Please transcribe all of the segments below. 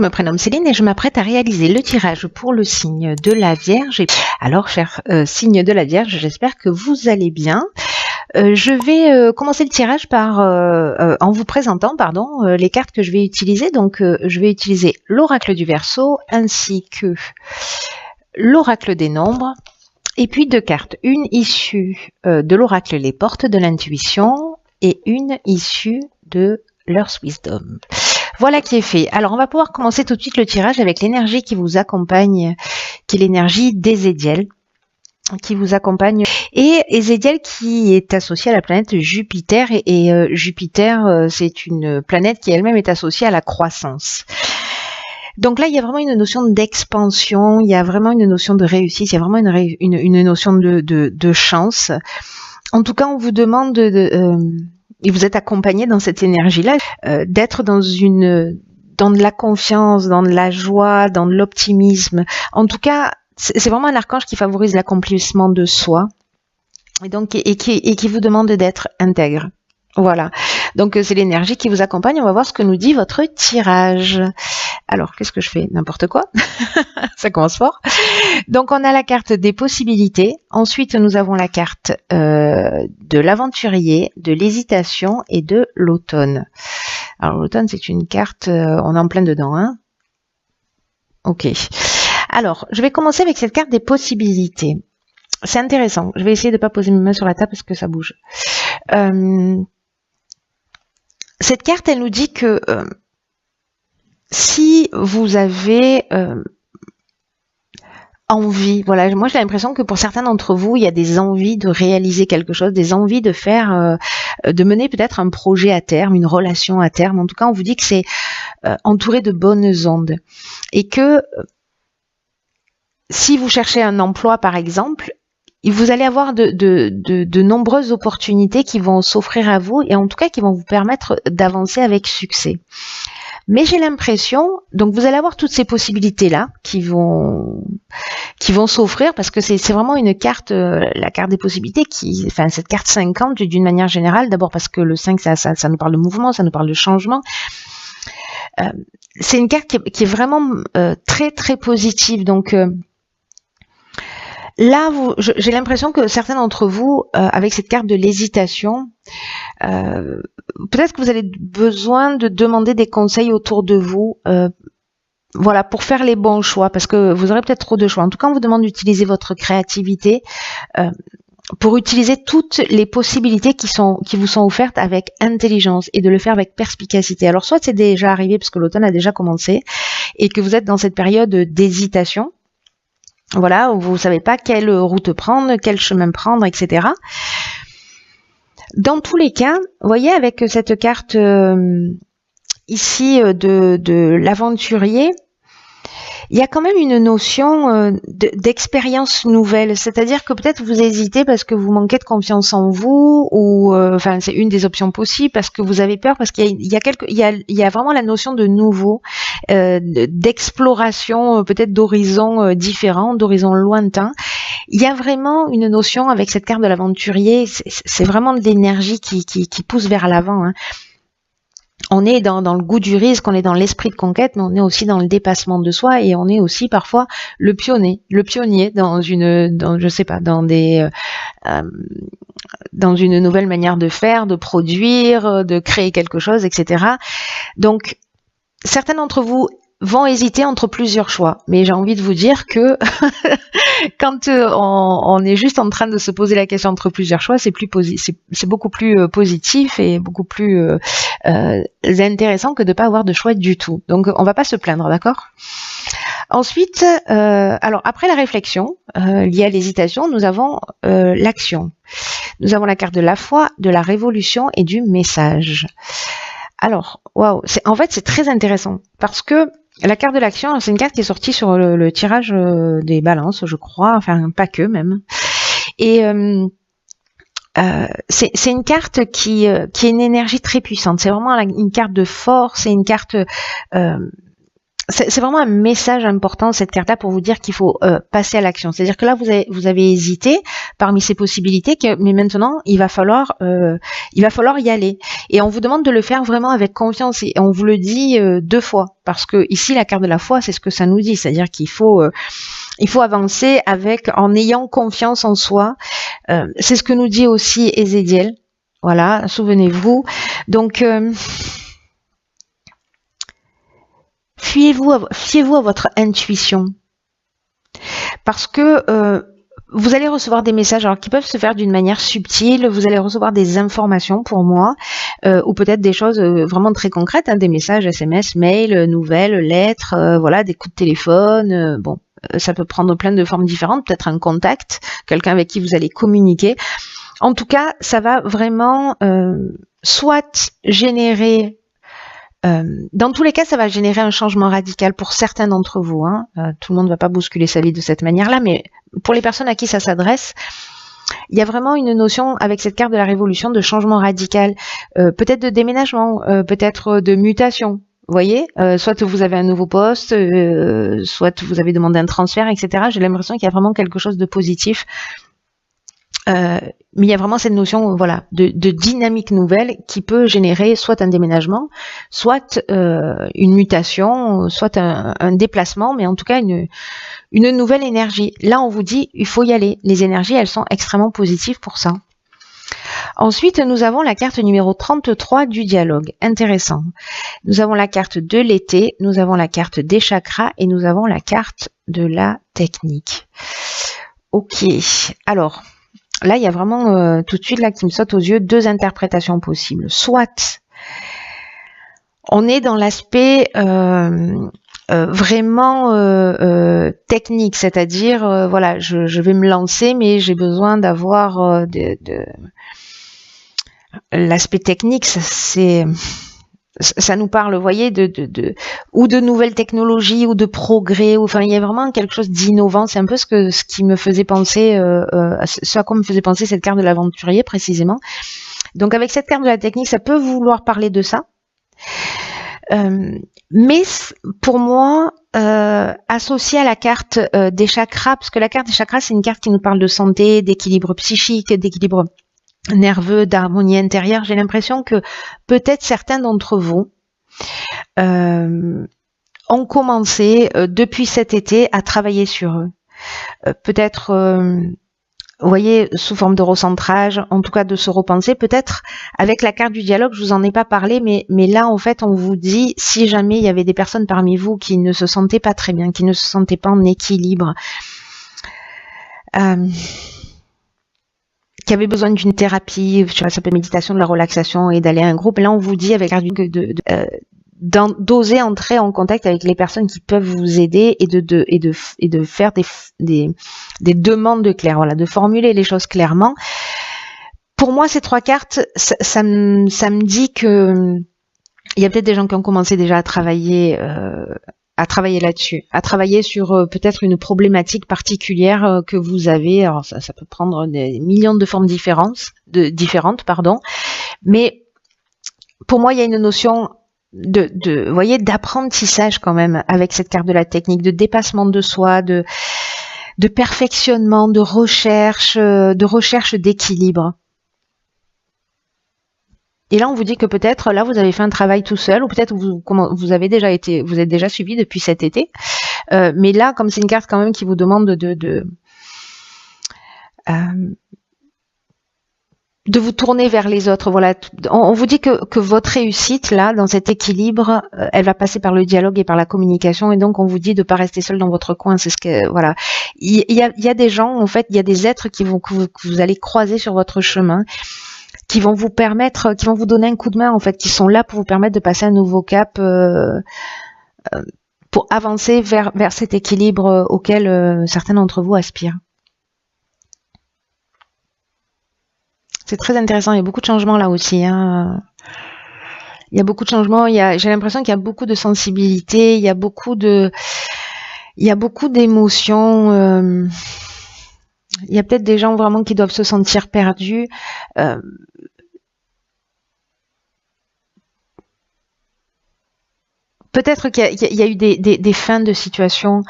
Je me prénomme Céline et je m'apprête à réaliser le tirage pour le signe de la Vierge. Alors, cher signe de la Vierge, j'espère que vous allez bien. Je vais commencer le tirage en vous présentant les cartes que je vais utiliser. Donc, je vais utiliser l'oracle du Verseau ainsi que l'oracle des nombres. Et puis deux cartes, une issue de l'oracle Les Portes de l'Intuition et une issue de l'Earth Wisdom. Voilà qui est fait. Alors, on va pouvoir commencer tout de suite le tirage avec l'énergie qui vous accompagne, qui est l'énergie d'Ézédiel, qui vous accompagne. Et Ézédiel qui est associé à la planète Jupiter. Et Jupiter, c'est une planète qui elle-même est associée à la croissance. Donc là, il y a vraiment une notion d'expansion, il y a vraiment une notion de réussite, il y a vraiment une notion de chance. En tout cas, on vous demande et vous êtes accompagné dans cette énergie-là, d'être dans de la confiance, dans de la joie, dans de l'optimisme. En tout cas, c'est vraiment un archange qui favorise l'accomplissement de soi et donc et qui vous demande d'être intègre. Voilà. Donc c'est l'énergie qui vous accompagne. On va voir ce que nous dit votre tirage. Alors, qu'est-ce que je fais? N'importe quoi. Ça commence fort. Donc, on a la carte des possibilités. Ensuite, nous avons la carte de l'aventurier, de l'hésitation et de l'automne. Alors, l'automne, c'est une carte, on est en plein dedans, hein. Ok. Alors, je vais commencer avec cette carte des possibilités. C'est intéressant. Je vais essayer de ne pas poser mes mains sur la table parce que ça bouge. Cette carte, elle nous dit que si vous avez envie, voilà, moi j'ai l'impression que pour certains d'entre vous, il y a des envies de réaliser quelque chose, des envies de faire, de mener peut-être un projet à terme, une relation à terme. En tout cas, on vous dit que c'est entouré de bonnes ondes et que si vous cherchez un emploi, par exemple, vous allez avoir de nombreuses opportunités qui vont s'offrir à vous et en tout cas qui vont vous permettre d'avancer avec succès. Mais j'ai l'impression, donc vous allez avoir toutes ces possibilités-là qui vont s'offrir parce que c'est vraiment une carte, la carte des possibilités cette carte 50 d'une manière générale, d'abord parce que le 5, ça nous parle de mouvement, ça nous parle de changement. C'est une carte qui est vraiment très très positive, donc là, j'ai l'impression que certains d'entre vous, avec cette carte de l'hésitation, peut-être que vous avez besoin de demander des conseils autour de vous, voilà, pour faire les bons choix, parce que vous aurez peut-être trop de choix. En tout cas, on vous demande d'utiliser votre créativité pour utiliser toutes les possibilités qui vous sont offertes avec intelligence et de le faire avec perspicacité. Alors, soit c'est déjà arrivé parce que l'automne a déjà commencé et que vous êtes dans cette période d'hésitation. Voilà, vous ne savez pas quelle route prendre, quel chemin prendre, etc. Dans tous les cas, vous voyez, avec cette carte ici de l'aventurier, il y a quand même une notion d'expérience nouvelle. C'est-à-dire que peut-être vous hésitez parce que vous manquez de confiance en vous, ou c'est une des options possibles, parce que vous avez peur, parce qu'il y a vraiment la notion de nouveau, d'exploration, peut-être d'horizons différents, d'horizons lointains. Il y a vraiment une notion avec cette carte de l'aventurier, c'est vraiment de l'énergie qui pousse vers l'avant, hein. On est dans le goût du risque, on est dans l'esprit de conquête, mais on est aussi dans le dépassement de soi et on est aussi parfois le pionnier dans une nouvelle manière de faire, de produire, de créer quelque chose, etc. Donc, certains d'entre vous vont hésiter entre plusieurs choix, mais j'ai envie de vous dire que quand on est juste en train de se poser la question entre plusieurs choix, c'est beaucoup plus positif et beaucoup plus intéressant que de ne pas avoir de choix du tout. Donc on va pas se plaindre, d'accord? Ensuite, alors après la réflexion liée à l'hésitation, nous avons l'action. Nous avons la carte de la foi, de la révolution et du message. Alors, waouh, en fait c'est très intéressant parce que la carte de l'action, c'est une carte qui est sortie sur le tirage des balances, je crois, enfin pas que même. Et c'est une carte qui est une énergie très puissante. C'est vraiment une carte de force, c'est une carte c'est vraiment un message important, cette carte-là, pour vous dire qu'il faut passer à l'action. C'est-à-dire que là, vous avez hésité parmi ces possibilités, mais maintenant il va falloir y aller. Et on vous demande de le faire vraiment avec confiance, et on vous le dit 2 fois, parce que ici la carte de la foi, c'est ce que ça nous dit, c'est-à-dire qu'il faut avancer en ayant confiance en soi. C'est ce que nous dit aussi Ézéchiel. Voilà, souvenez-vous. Donc fiez-vous à votre intuition, parce que vous allez recevoir des messages, alors qui peuvent se faire d'une manière subtile. Vous allez recevoir des informations pour moi, ou peut-être des choses vraiment très concrètes, hein, des messages SMS, mails, nouvelles, lettres, voilà, des coups de téléphone. Bon, ça peut prendre plein de formes différentes, peut-être un contact, quelqu'un avec qui vous allez communiquer. En tout cas, ça va vraiment soit générer, dans tous les cas, ça va générer un changement radical pour certains d'entre vous. Hein. Tout le monde ne va pas bousculer sa vie de cette manière-là, mais pour les personnes à qui ça s'adresse, il y a vraiment une notion avec cette carte de la révolution de changement radical, peut-être de déménagement, peut-être de mutation. Vous voyez, soit vous avez un nouveau poste, soit vous avez demandé un transfert, etc. J'ai l'impression qu'il y a vraiment quelque chose de positif. Mais il y a vraiment cette notion, voilà, de dynamique nouvelle qui peut générer soit un déménagement, soit une mutation, soit un déplacement, mais en tout cas une nouvelle énergie. Là, on vous dit, il faut y aller. Les énergies, elles sont extrêmement positives pour ça. Ensuite, nous avons la carte numéro 33 du dialogue. Intéressant. Nous avons la carte de l'été, nous avons la carte des chakras et nous avons la carte de la technique. Ok. Alors, là, il y a vraiment tout de suite là qui me saute aux yeux 2 interprétations possibles. Soit on est dans l'aspect vraiment technique, c'est-à-dire voilà, je vais me lancer, mais j'ai besoin d'avoir l'aspect technique. Ça nous parle, vous voyez, ou de nouvelles technologies ou de progrès. Enfin, il y a vraiment quelque chose d'innovant. C'est un peu ce qui me faisait penser, ce à quoi me faisait penser cette carte de l'aventurier précisément. Donc, avec cette carte de la technique, ça peut vouloir parler de ça. Mais pour moi, associé à la carte des chakras, parce que la carte des chakras, c'est une carte qui nous parle de santé, d'équilibre psychique, d'équilibre nerveux, d'harmonie intérieure. J'ai l'impression que peut-être certains d'entre vous ont commencé depuis cet été à travailler sur eux. Peut-être, vous voyez, sous forme de recentrage, en tout cas de se repenser. Peut-être avec la carte du dialogue, je vous en ai pas parlé, mais là, en fait, on vous dit, si jamais il y avait des personnes parmi vous qui ne se sentaient pas très bien, qui ne se sentaient pas en équilibre, qui avait besoin d'une thérapie, ça peut méditation, de la relaxation et d'aller à un groupe. Là, on vous dit avec d'oser entrer en contact avec les personnes qui peuvent vous aider et de faire des demandes claires, voilà, de formuler les choses clairement. Pour moi, ces 3 cartes, ça me dit que il y a peut-être des gens qui ont commencé déjà à travailler là-dessus, à travailler sur peut-être une problématique particulière que vous avez. Alors ça peut prendre des millions de formes différentes, mais pour moi, il y a une notion vous voyez, d'apprentissage quand même avec cette carte de la technique, de dépassement de soi, de perfectionnement, de recherche d'équilibre. Et là, on vous dit que peut-être, là, vous avez fait un travail tout seul, ou peut-être vous êtes déjà suivi depuis cet été. Mais là, comme c'est une carte quand même qui vous demande de vous tourner vers les autres, voilà. On vous dit que votre réussite, là, dans cet équilibre, elle va passer par le dialogue et par la communication, et donc on vous dit de pas rester seul dans votre coin. C'est ce que, voilà. Il y a des gens, en fait, il y a des êtres que vous allez croiser sur votre chemin, qui vont vous donner un coup de main, en fait, qui sont là pour vous permettre de passer un nouveau cap, pour avancer vers cet équilibre auquel certains d'entre vous aspirent. C'est très intéressant, il y a beaucoup de changements là aussi. Hein. Il y a beaucoup de changements, j'ai l'impression qu'il y a beaucoup de sensibilité, il y a beaucoup d'émotions. Il y a peut-être des gens vraiment qui doivent se sentir perdus. Peut-être qu'il y a eu des fins de situation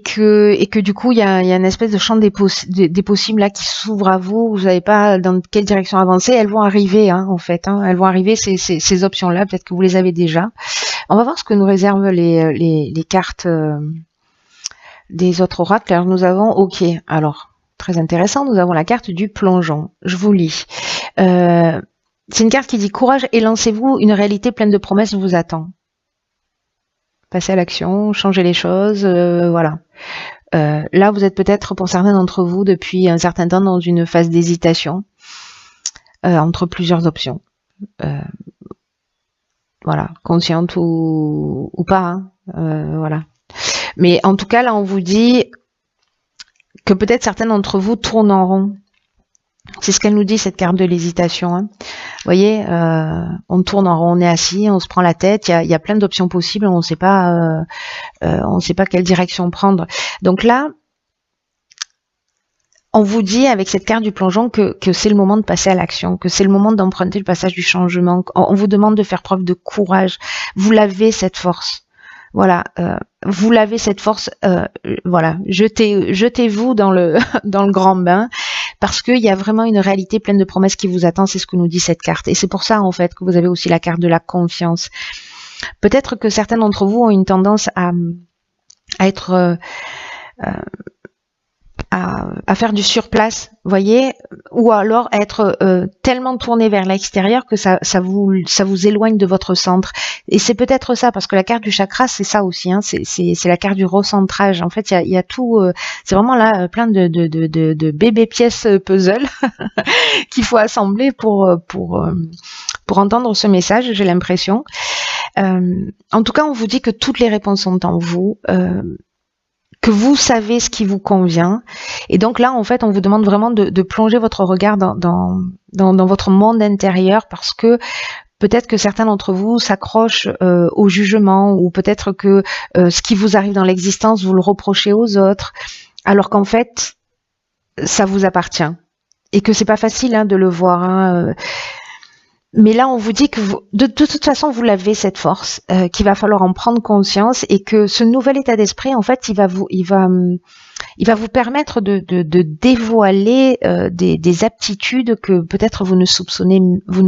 que du coup il y a une espèce de champ des possibles là qui s'ouvre à vous. Vous savez pas dans quelle direction avancer. Elles vont arriver en fait. Elles vont arriver ces options là. Peut-être que vous les avez déjà. On va voir ce que nous réservent les cartes des autres oracles. Alors nous avons alors très intéressant. Nous avons la carte du plongeon. Je vous lis. C'est une carte qui dit courage et lancez-vous. Une réalité pleine de promesses vous attend. Passer à l'action, changer les choses, voilà. Là, vous êtes peut-être, pour certains d'entre vous, depuis un certain temps dans une phase d'hésitation entre plusieurs options. Voilà, consciente ou pas, voilà. Mais en tout cas, là, on vous dit que peut-être certains d'entre vous tournent en rond. C'est ce qu'elle nous dit, cette carte de l'hésitation. Vous voyez, on tourne en rond, on est assis, on se prend la tête, il y a plein d'options possibles, on ne sait pas quelle direction prendre. Donc là, on vous dit avec cette carte du plongeon que c'est le moment de passer à l'action, que c'est le moment d'emprunter le passage du changement. On vous demande de faire preuve de courage. Vous l'avez cette force. Voilà, vous l'avez cette force. Voilà, jetez-vous dans le dans le grand bain. Parce qu'il y a vraiment une réalité pleine de promesses qui vous attend, c'est ce que nous dit cette carte. Et c'est pour ça, en fait, que vous avez aussi la carte de la confiance. Peut-être que certains d'entre vous ont une tendance à être... à faire du surplace, voyez, ou alors être tellement tourné vers l'extérieur que ça vous éloigne de votre centre. Et c'est peut-être ça, parce que la carte du chakra, c'est ça aussi, c'est la carte du recentrage. En fait, il y a tout, c'est vraiment là plein de bébés pièces puzzle qu'il faut assembler pour entendre ce message, j'ai l'impression. En tout cas, on vous dit que toutes les réponses sont en vous. Que vous savez ce qui vous convient. Et donc là, en fait, on vous demande vraiment de plonger votre regard dans votre monde intérieur parce que peut-être que certains d'entre vous s'accrochent au jugement ou peut-être que ce qui vous arrive dans l'existence, vous le reprochez aux autres, alors qu'en fait, ça vous appartient. Et que c'est pas facile de le voir. Mais là, on vous dit que de toute façon, vous l'avez cette force, qu'il va falloir en prendre conscience et que ce nouvel état d'esprit, en fait, il va vous permettre de dévoiler des aptitudes que peut-être vous ne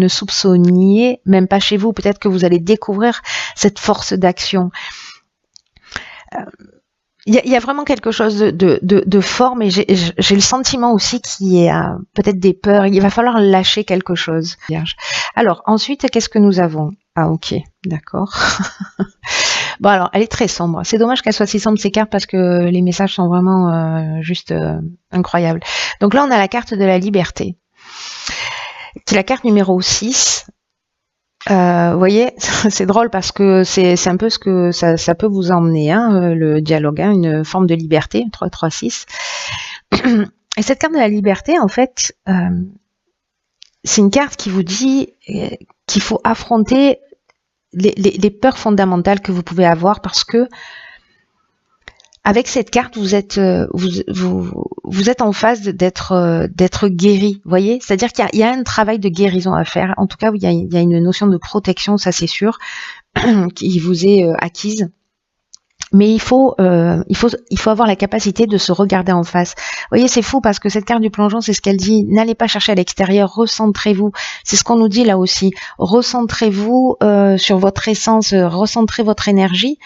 soupçonniez même pas chez vous. Peut-être que vous allez découvrir cette force d'action. Il y a vraiment quelque chose de fort, mais j'ai le sentiment aussi qu'il y a peut-être des peurs. Il va falloir lâcher quelque chose. Alors, ensuite, qu'est-ce que nous avons? Ah, ok, d'accord. Bon, alors, elle est très sombre. C'est dommage qu'elle soit si sombre, ces cartes, parce que les messages sont vraiment juste incroyables. Donc là, on a la carte de la liberté, qui est la carte numéro 6. Vous voyez, c'est drôle parce que c'est un peu ce que ça peut vous emmener, le dialogue, une forme de liberté, 3-3-6. Et cette carte de la liberté, en fait, c'est une carte qui vous dit qu'il faut affronter les peurs fondamentales que vous pouvez avoir parce que avec cette carte, vous êtes en phase d'être guéri, vous voyez. C'est-à-dire qu'il y a un travail de guérison à faire. En tout cas, il y a une notion de protection, ça c'est sûr, qui vous est acquise. Mais il faut avoir la capacité de se regarder en face. Vous voyez, c'est fou parce que cette carte du plongeon, c'est ce qu'elle dit. N'allez pas chercher à l'extérieur, recentrez-vous. C'est ce qu'on nous dit là aussi. Recentrez-vous sur votre essence, recentrez votre énergie.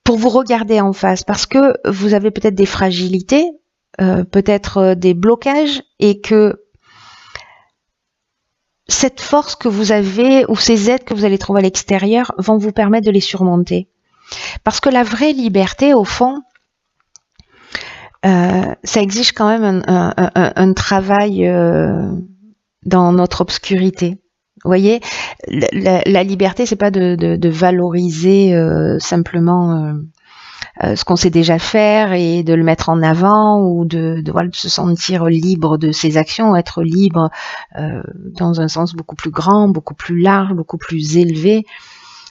Pour vous regarder en face, parce que vous avez peut-être des fragilités, peut-être des blocages, et que cette force que vous avez, ou ces aides que vous allez trouver à l'extérieur, vont vous permettre de les surmonter. Parce que la vraie liberté, au fond, ça exige quand même un travail dans notre obscurité. Vous voyez, la liberté, c'est pas de valoriser simplement ce qu'on sait déjà faire et de le mettre en avant ou de se sentir libre de ses actions, être libre dans un sens beaucoup plus grand, beaucoup plus large, beaucoup plus élevé.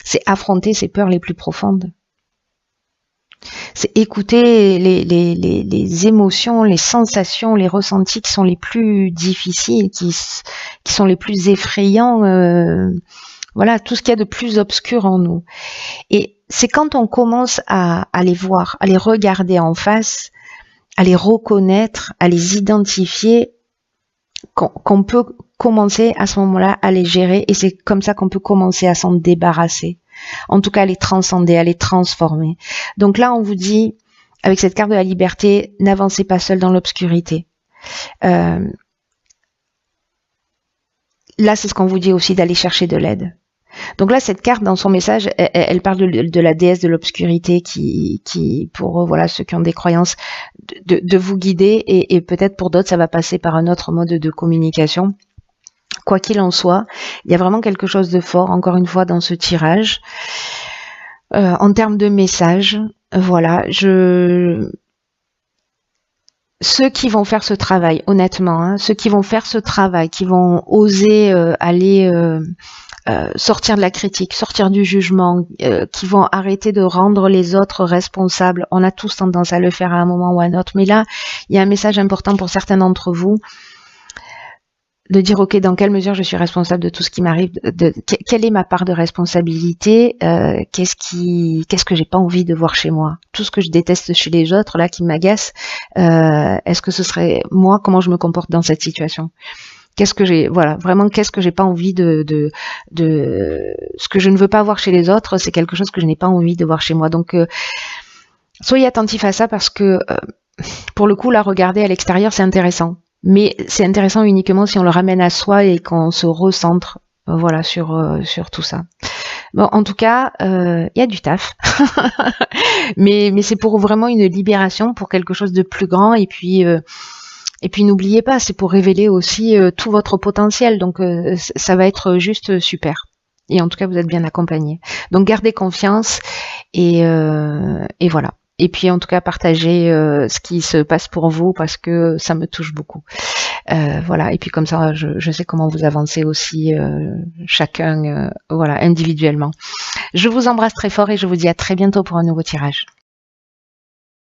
C'est affronter ses peurs les plus profondes. C'est écouter les émotions, les sensations, les ressentis qui sont les plus difficiles, qui sont les plus effrayants, voilà, tout ce qu'il y a de plus obscur en nous. Et c'est quand on commence à les voir, à les regarder en face, à les reconnaître, à les identifier, qu'on peut commencer à ce moment-là à les gérer, et c'est comme ça qu'on peut commencer à s'en débarrasser. En tout cas, à les transcender, à les transformer. Donc là, on vous dit, avec cette carte de la liberté, n'avancez pas seul dans l'obscurité. Là, c'est ce qu'on vous dit aussi, d'aller chercher de l'aide. Donc là, cette carte, dans son message, elle parle de la déesse de l'obscurité qui pour voilà, ceux qui ont des croyances, de vous guider, et peut-être pour d'autres, ça va passer par un autre mode de communication. Quoi qu'il en soit, il y a vraiment quelque chose de fort, encore une fois, dans ce tirage. En termes de message, voilà, ceux qui vont faire ce travail, honnêtement, hein, ceux qui vont faire ce travail, qui vont oser aller sortir de la critique, sortir du jugement, qui vont arrêter de rendre les autres responsables. On a tous tendance à le faire à un moment ou à un autre, mais là, il y a un message important pour certains d'entre vous, de dire, ok, dans quelle mesure je suis responsable de tout ce qui m'arrive, quelle est ma part de responsabilité, qu'est-ce que j'ai pas envie de voir chez moi, tout ce que je déteste chez les autres, là, qui m'agace, est-ce que ce serait moi, comment je me comporte dans cette situation? Qu'est-ce que j'ai, voilà, vraiment, qu'est-ce que j'ai pas envie de ce que je ne veux pas voir chez les autres, c'est quelque chose que je n'ai pas envie de voir chez moi. Donc, soyez attentifs à ça, parce que, pour le coup, là, regarder à l'extérieur, c'est intéressant. Mais c'est intéressant uniquement si on le ramène à soi et qu'on se recentre, voilà, sur tout ça. Bon, en tout cas, il y a du taf, mais c'est pour vraiment une libération, pour quelque chose de plus grand, et puis n'oubliez pas, c'est pour révéler aussi tout votre potentiel, donc ça va être juste super. Et en tout cas, vous êtes bien accompagné. Donc gardez confiance, et voilà. Et puis en tout cas, partagez ce qui se passe pour vous, parce que ça me touche beaucoup. Voilà. Et puis comme ça, je sais comment vous avancez aussi, chacun, voilà, individuellement. Je vous embrasse très fort, et je vous dis à très bientôt pour un nouveau tirage.